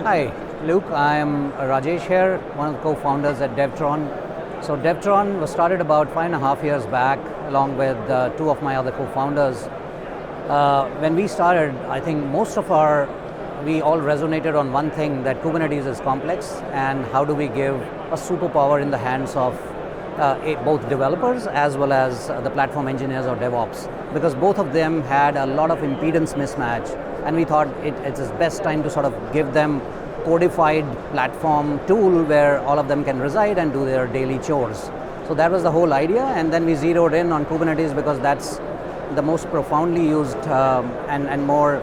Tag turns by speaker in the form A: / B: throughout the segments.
A: Hi, Luke. I'm Rajesh here, one of the co-founders at Devtron. So Devtron was started about 5.5 years back, along with two of my other co-founders. When we started, I think we all resonated on one thing, that Kubernetes is complex, and how do we give a superpower in the hands of both developers as well as the platform engineers or DevOps, because both of them had a lot of impedance mismatch, and we thought it's the best time to sort of give them codified platform tool where all of them can reside and do their daily chores. So that was the whole idea, and then we zeroed in on Kubernetes because that's the most profoundly used and more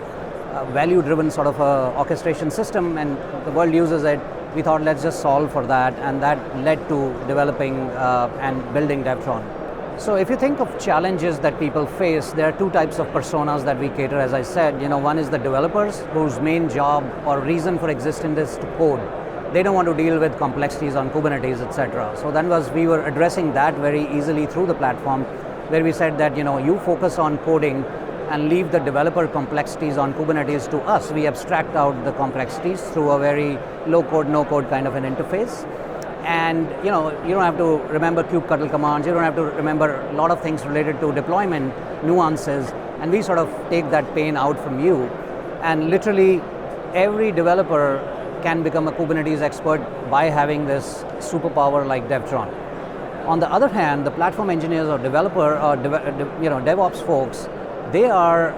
A: value-driven sort of orchestration system, and the world uses it. We thought, let's just solve for that, and that led to developing and building Devtron. So if you think of challenges that people face, there are two types of personas that we cater, as I said. One is the developers, whose main job or reason for existence is to code. They don't want to deal with complexities on Kubernetes, etc. So then we were addressing that very easily through the platform, where we said that you focus on coding and leave the developer complexities on Kubernetes to us. We abstract out the complexities through a very low code, no code kind of an interface. And you don't have to remember kubectl commands, you don't have to remember a lot of things related to deployment nuances, and we sort of take that pain out from you. And literally every developer can become a Kubernetes expert by having this superpower like Devtron. On the other hand, the platform engineers or developer or DevOps folks, they are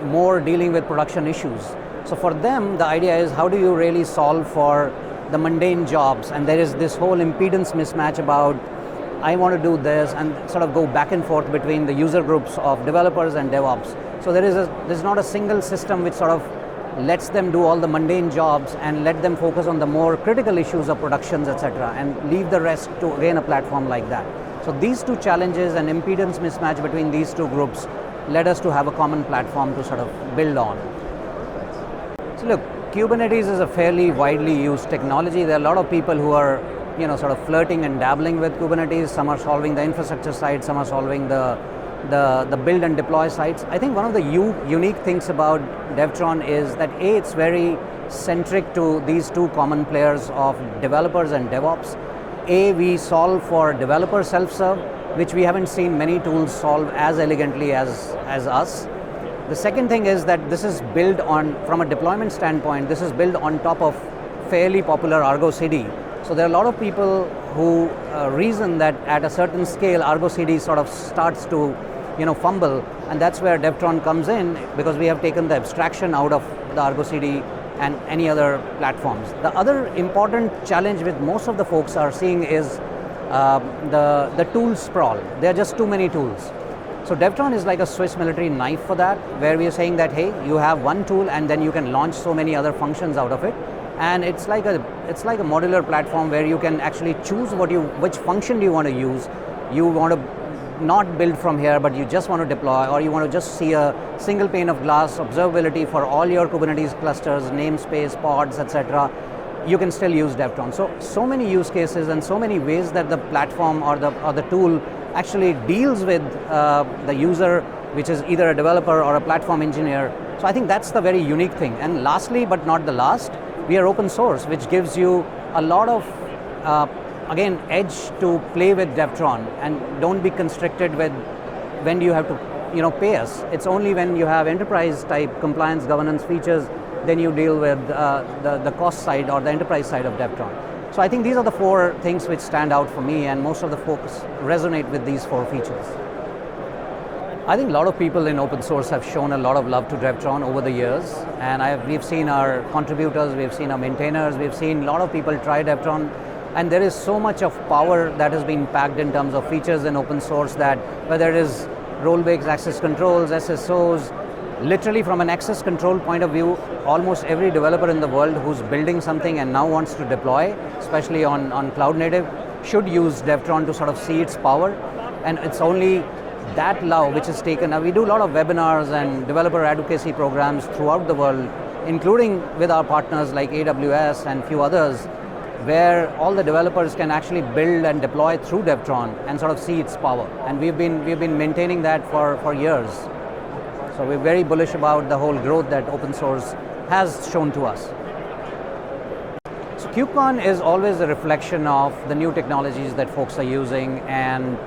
A: more dealing with production issues. So for them, the idea is, how do you really solve for the mundane jobs? And there is this whole impedance mismatch about, I want to do this, and sort of go back and forth between the user groups of developers and DevOps. So there's not a single system which sort of lets them do all the mundane jobs and let them focus on the more critical issues of productions, etc., and leave the rest to, again, a platform like that. So these two challenges and impedance mismatch between these two groups led us to have a common platform to sort of build on. So look, Kubernetes is a fairly widely used technology. There are a lot of people who are sort of flirting and dabbling with Kubernetes. Some are solving the infrastructure side, some are solving the build and deploy sides. I think one of the unique things about Devtron is that it's very centric to these two common players of developers and DevOps. We solve for developer self-serve, which we haven't seen many tools solve as elegantly as us. The second thing is that this is built on, from a deployment standpoint, this is built on top of fairly popular Argo CD. So there are a lot of people who reason that at a certain scale, Argo CD sort of starts to fumble, and that's where Devtron comes in, because we have taken the abstraction out of the Argo CD and any other platforms. The other important challenge with most of the folks are seeing is the tool sprawl. There are just too many tools. So Devtron is like a Swiss military knife for that, where we are saying that, hey, you have one tool and then you can launch so many other functions out of it. And it's like a modular platform where you can actually choose which function do you want to use. You want to not build from here, but you just want to deploy, or you want to just see a single pane of glass observability for all your Kubernetes clusters, namespace, pods, etc. You can still use Devtron. So many use cases and so many ways that the platform or the tool actually deals with the user, which is either a developer or a platform engineer. So I think that's the very unique thing. And lastly, but not the last, we are open source, which gives you a lot of, again, edge to play with Devtron, and don't be constricted with when do you have to pay us. It's only when you have enterprise type compliance governance features, then you deal with the cost side or the enterprise side of Devtron. So I think these are the four things which stand out for me, and most of the folks resonate with these four features. I think a lot of people in open source have shown a lot of love to Devtron over the years, and we've seen our contributors, we've seen our maintainers, we've seen a lot of people try Devtron, and there is so much of power that has been packed in terms of features in open source, that whether it is role-based access controls, SSOs, literally from an access control point of view, almost every developer in the world who's building something and now wants to deploy, especially on cloud native, should use Devtron to sort of see its power. And it's only that love which is taken. Now we do a lot of webinars and developer advocacy programs throughout the world, including with our partners like AWS and few others, where all the developers can actually build and deploy through Devtron and sort of see its power. And we've been maintaining that for years. So we're very bullish about the whole growth that open source has shown to us. So KubeCon is always a reflection of the new technologies that folks are using, and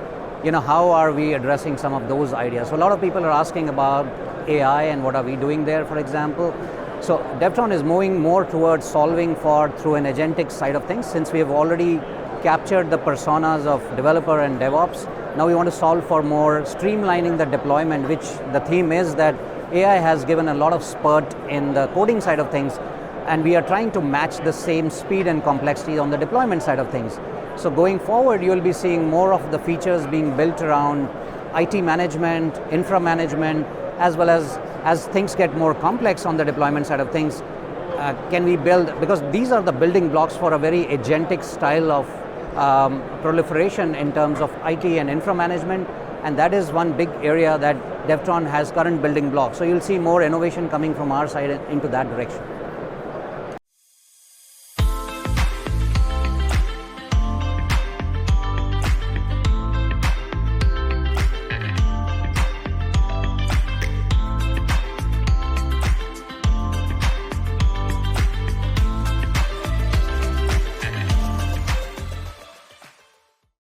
A: how are we addressing some of those ideas. So a lot of people are asking about AI and what are we doing there, for example. So Devtron is moving more towards solving through an agentic side of things. Since we have already captured the personas of developer and DevOps, now we want to solve for more streamlining the deployment, which the theme is that AI has given a lot of spurt in the coding side of things, and we are trying to match the same speed and complexity on the deployment side of things. So going forward, you'll be seeing more of the features being built around IT management, infra management, as well as things get more complex on the deployment side of things, can we build, because these are the building blocks for a very agentic style of proliferation in terms of IT and infra management, and that is one big area that Devtron has current building blocks. So you'll see more innovation coming from our side into that direction.